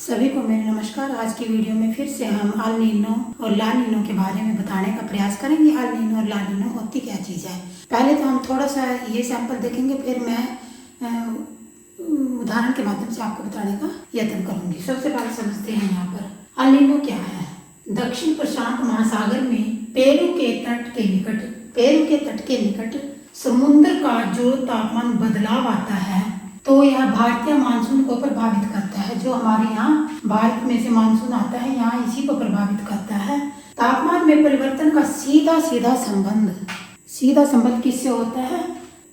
सभी को मेरे नमस्कार। आज की वीडियो में फिर से हम अल नीनो और ला नीनो के बारे में बताने का प्रयास करेंगे। अल नीनो और ला नीनो होती क्या चीज़ है। पहले तो हम थोड़ा सा ये सैंपल देखेंगे, फिर मैं उदाहरण के माध्यम से आपको बताने का यत्न करूंगी। सबसे पहले समझते हैं यहाँ पर अल नीनो क्या है। दक्षिण प्रशांत महासागर में पेरू के तट के निकट समुद्र का जो तापमान बदलाव आता है तो यह भारतीय मानसून को प्रभावित करता है। जो हमारे यहाँ भारत में से मानसून आता है, यहाँ इसी को प्रभावित करता है। तापमान में परिवर्तन का सीधा संबंध किससे होता है,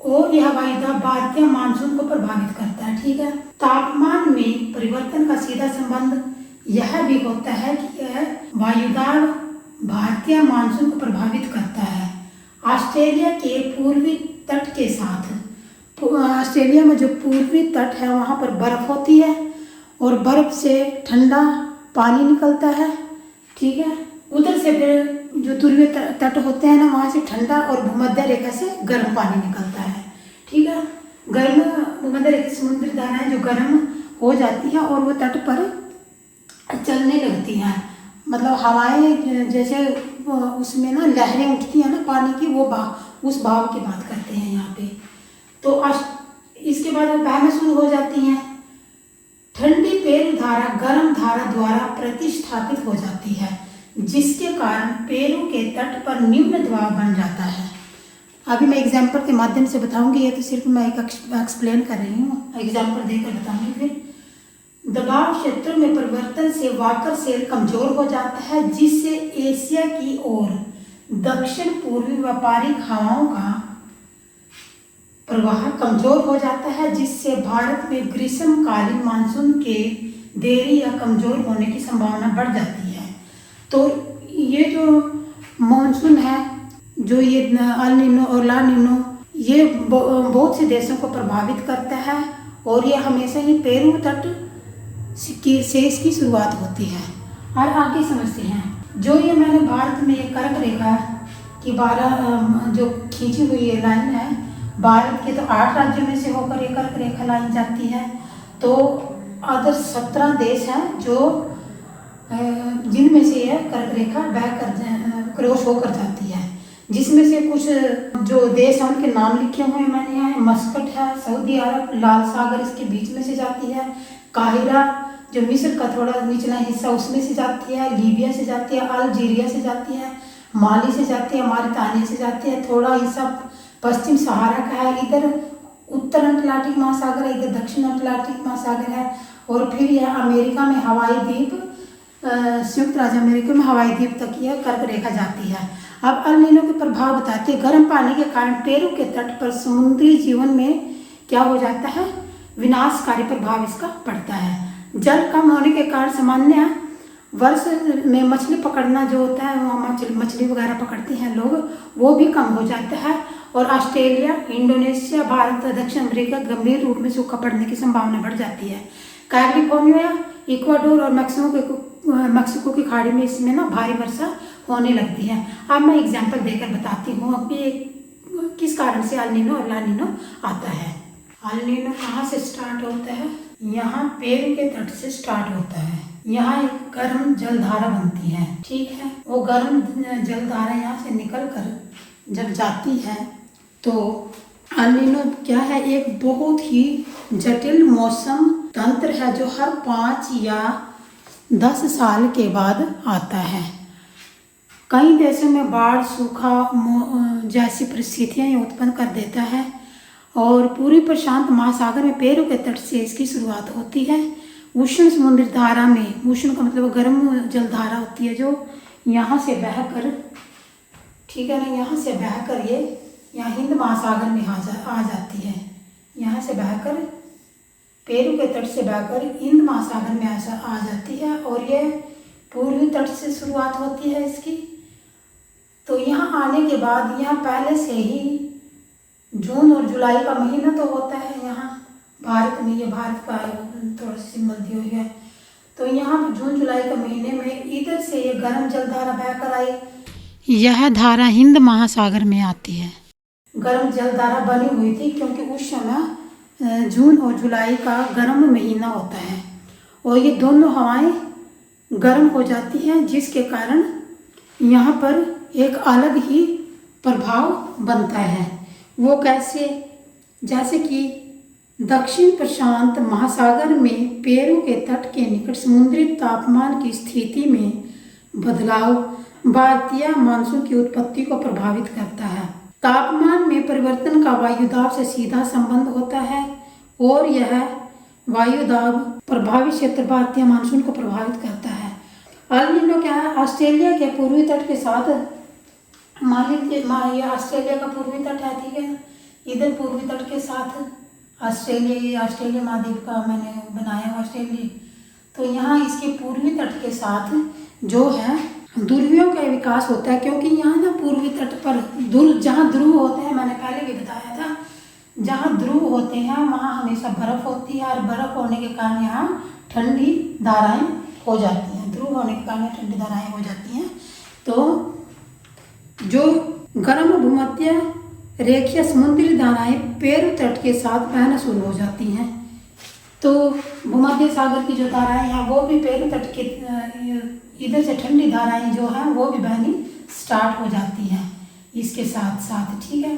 और यह वायुदाब भारतीय मानसून को प्रभावित करता है। ठीक है, तापमान में परिवर्तन का सीधा संबंध यह भी होता है कि यह वायुदाब भारतीय मानसून को प्रभावित करता है। ऑस्ट्रेलिया के पूर्वी तट के साथ, ऑस्ट्रेलिया में जो पूर्वी तट है वहाँ पर बर्फ होती है और बर्फ से ठंडा पानी निकलता है। ठीक है, उधर से फिर जो ध्रुवीय तट होते हैं ना, वहाँ से ठंडा और भूमध्य रेखा से गर्म पानी निकलता है। ठीक है, गर्म भूमध्य रेखा समुद्री धाराएं जो गर्म हो जाती हैं और वो तट पर चलने लगती हैं। मतलब हवाएं जैसे उसमें ना लहरें उठती हैं ना पानी की, वो उस भाव की बात करते हैं यहाँ पे। तो इसके बाद वो बहना शुरू हो जाती हैं। ठंडी पेरू धारा गर्म धारा द्वारा प्रतिस्थापित हो जाती है, जिसके कारण पेरू के तट पर निम्न दबाव बन जाता है। अभी मैं एग्जाम्पल के माध्यम से बताऊंगी, ये तो सिर्फ मैं एक एक्सप्लेन कर रही हूँ, एग्जाम्पल देकर बताऊंगी। फिर दबाव क्षेत्र में परिवर्तन से वाकर सेल कमजोर हो जाता है, जिससे एशिया की ओर दक्षिण पूर्वी व्यापारिक हवाओं का प्रवाह कमजोर हो जाता है, जिससे भारत में ग्रीष्मकालीन मानसून के देरी या कमजोर होने की संभावना बढ़ जाती है। तो ये जो मानसून है, जो ये अल नीनो और ला नीनो, ये बहुत से देशों को प्रभावित करता है और ये हमेशा ही पेरू तट से इसकी शुरुआत होती है। और आगे समझते हैं, जो ये मैंने भारत में ये कर्क रेखा की 12 जो खींची हुई ये लाइन है, भारत के तो 8 राज्यों में से होकर एक कर्क रेखा लाइन जाती है। तो अदर 17 देश हैं जो जिनमें से यह कर्क रेखा क्रॉस होकर जाती है, जिसमें से कुछ जो देश हैं उनके नाम लिखे हुए हैं मैंने यहाँ। मस्कट है सऊदी अरब, लाल सागर इसके बीच में से जाती है, काहिरा जो मिस्र का थोड़ा निचला हिस्सा उसमें से जाती है, लीबिया से जाती है, अल्जीरिया से जाती है, माली से जाती है, मॉरिटानिया से जाती है, थोड़ा हिस्सा पश्चिम सहारा का है, इधर उत्तर अटलांटिक महासागर है, इधर दक्षिण अटलांटिक महासागर है, और फिर यह अमेरिका में हवाई द्वीप, संयुक्त राज्य अमेरिका में हवाई द्वीप तक यह कर्क रेखा जाती है। अब अल नीनो के प्रभाव बताते हैं। गर्म पानी के कारण पेरू के तट पर समुद्री जीवन में क्या हो जाता है, विनाशकारी प्रभाव इसका पड़ता है। जल कम होने के कारण सामान्य वर्ष में मछली पकड़ना जो होता है, वहाँ मछली वगैरह पकड़ते हैं लोग, वो भी कम हो जाता है। और ऑस्ट्रेलिया, इंडोनेशिया, भारत, दक्षिण अमेरिका गंभीर रूप में सूखा पड़ने की संभावना बढ़ जाती है। कैलिफोर्निया, इक्वाडोर और मैक्सिको की खाड़ी में इसमें ना भारी वर्षा होने लगती है। अब मैं एग्जाम्पल देकर बताती हूँ कि किस कारण से अल नीनो और ला नीनो आता है। अल नीनो कहाँ से स्टार्ट होता है, यहाँ पेरू के तट से स्टार्ट होता है। यहाँ एक गर्म जलधारा बनती है। ठीक है, वो गर्म जलधारा यहाँ से निकल कर जब जाती है तो अल नीनो क्या है, एक बहुत ही जटिल मौसम तंत्र है जो हर 5 या 10 साल के बाद आता है। कई देशों में बाढ़, सूखा जैसी परिस्थितियाँ उत्पन्न कर देता है और पूर्वी प्रशांत महासागर में पेरू के तट से इसकी शुरुआत होती है। उष्ण समुद्री धारा में, उष्ण का मतलब गर्म जलधारा होती है जो यहाँ से बहकर, ठीक है ना, यहाँ से बहकर ये यहाँ हिंद महासागर में आ जाती है। यहाँ से बहकर पेरू के तट से बहकर हिंद महासागर में आ जाती है और ये पूर्वी तट से शुरुआत होती है इसकी। तो यहाँ आने के बाद यहाँ पहले से ही जून और जुलाई का महीना तो होता है यहाँ भारत में, ये भारत का थोड़ा सी सिंबल दी हुई है। तो यहाँ जून जुलाई के महीने में इधर से ये गर्म जलधारा बहकर आई, यह धारा हिंद महासागर में आती है। गर्म जलधारा बनी हुई थी क्योंकि उस समय जून और जुलाई का गर्म महीना होता है और ये दोनों हवाएं गर्म हो जाती हैं, जिसके कारण यहाँ पर एक अलग ही प्रभाव बनता है। वो कैसे? जैसे कि दक्षिण प्रशांत महासागर में पेरू के तट के निकट समुद्री तापमान की स्थिति में बदलाव भारतीय मानसून की उत्पत्ति को प्रभावित करता है। तापमान में परिवर्तन का वायुदाब से सीधा संबंध होता है और यह वायुदाब प्रभावित क्षेत्र भारतीय मानसून को प्रभावित करता है। अल नीनो क्या है? ऑस्ट्रेलिया के पूर्वी तट के साथ, मान लीजिए ये ऑस्ट्रेलिया का पूर्वी तट है, ठीक है, इधर पूर्वी तट के साथ ऑस्ट्रेलिया महाद्वीप का मैंने बनाया ऑस्ट्रेलिया, तो यहाँ इसके पूर्वी तट के साथ जो है ध्रुवियों का विकास होता है, क्योंकि यहाँ ना पूर्वी तट पर जहाँ ध्रुव होते हैं, मैंने पहले भी बताया था, जहाँ ध्रुव होते हैं वहाँ हमेशा बर्फ होती है और बर्फ होने के कारण यहाँ ठंडी धाराएं हो जाती हैं। ध्रुव होने के कारण ठंडी धाराएं हो जाती हैं। तो जो गर्म भूमध्य रेखीय समुद्री धाराएं पेरू तट के साथ बहना शुरू हो जाती हैं। तो भूमध्य सागर की जो धाराएं हैं वो भी पेरू तट के इधर से ठंडी धाराएं जो हैं वो भी बहनी स्टार्ट हो जाती हैं इसके साथ साथ, ठीक है।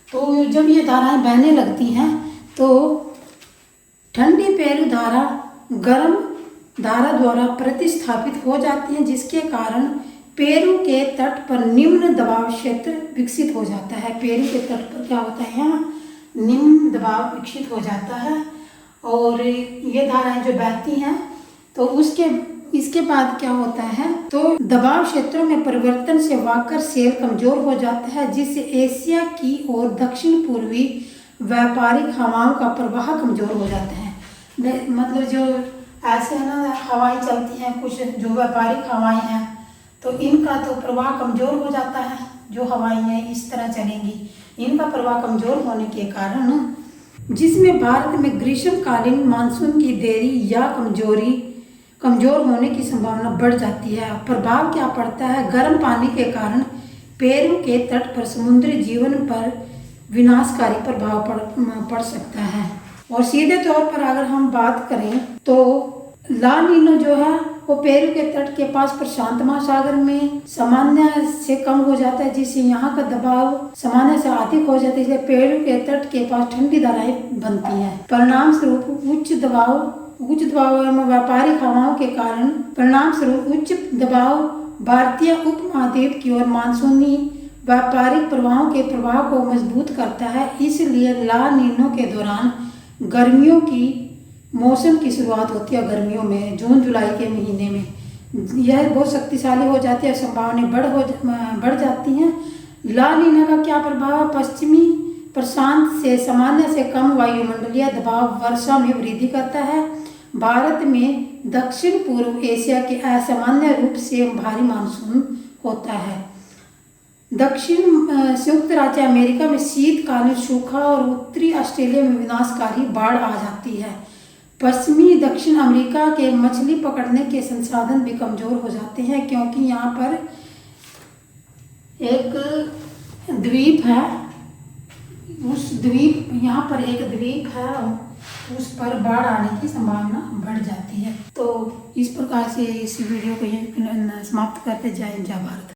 तो जब ये धाराएं बहने लगती हैं तो ठंडी पेरू धारा गर्म धारा द्वारा प्रतिस्थापित हो जाती है, जिसके कारण पेरू के तट पर निम्न दबाव क्षेत्र विकसित हो जाता है। पेरू के तट पर क्या होता है? यहाँ निम्न दबाव विकसित हो जाता है और ये धाराएं जो बहती हैं तो इसके बाद क्या होता है? तो दबाव क्षेत्रों में परिवर्तन से वाकर सेल कमजोर हो जाता है, जिससे एशिया की और दक्षिण पूर्वी व्यापारिक हवाओं का प्रवाह कमजोर हो जाता है। मतलब जो ऐसे है ना हवाएं चलती हैं, कुछ जो व्यापारिक हवाएं हैं, तो इनका तो प्रवाह कमजोर हो जाता है। जो हवाएं हैं इस तरह चलेंगी, इनका प्रवाह कमजोर होने के कारण जिसमें भारत में ग्रीष्मकालीन मानसून की देरी या कमजोर होने की संभावना बढ़ जाती है। प्रभाव क्या पड़ता है? गर्म पानी के कारण पेरू के तट पर समुद्री जीवन पर विनाशकारी प्रभाव पड़ सकता है। और सीधे तौर पर अगर हम बात करें तो ला नीनो जो है वो पेरू के तट के पास प्रशांत महासागर में सामान्य से कम हो जाता है, जिससे यहाँ का दबाव सामान्य से अधिक हो जाता है, इसलिए पेरू के तट के पास ठंडी धाराएं बनती हैं। परिणाम स्वरूप उच्च दबाव एवं व्यापारिक हवाओं के कारण उच्च दबाव भारतीय उपमहाद्वीप की ओर मानसूनी व्यापारिक प्रवाहों के प्रभाव को मजबूत करता है। इसलिए ला नीनो के दौरान गर्मियों की मौसम की शुरुआत होती है। गर्मियों में जून जुलाई के महीने में यह बहुत शक्तिशाली हो जाती है, संभावनाएं बढ़ जाती हैं। ला नीना का क्या प्रभाव? पश्चिमी प्रशांत से सामान्य से कम वायुमंडलीय दबाव वर्षा में वृद्धि करता है। भारत में दक्षिण पूर्व एशिया के असामान्य रूप से भारी मानसून होता है। दक्षिण संयुक्त राज्य अमेरिका में शीतकालीन सूखा और उत्तरी ऑस्ट्रेलिया में विनाशकारी बाढ़ आ जाती है। पश्चिमी दक्षिण अमेरिका के मछली पकड़ने के संसाधन भी कमजोर हो जाते हैं, क्योंकि यहाँ पर एक द्वीप है, यहाँ पर एक द्वीप है, उस पर बाढ़ आने की संभावना बढ़ जाती है। तो इस प्रकार से इस वीडियो को समाप्त करते। जय हिंद, जय भारत।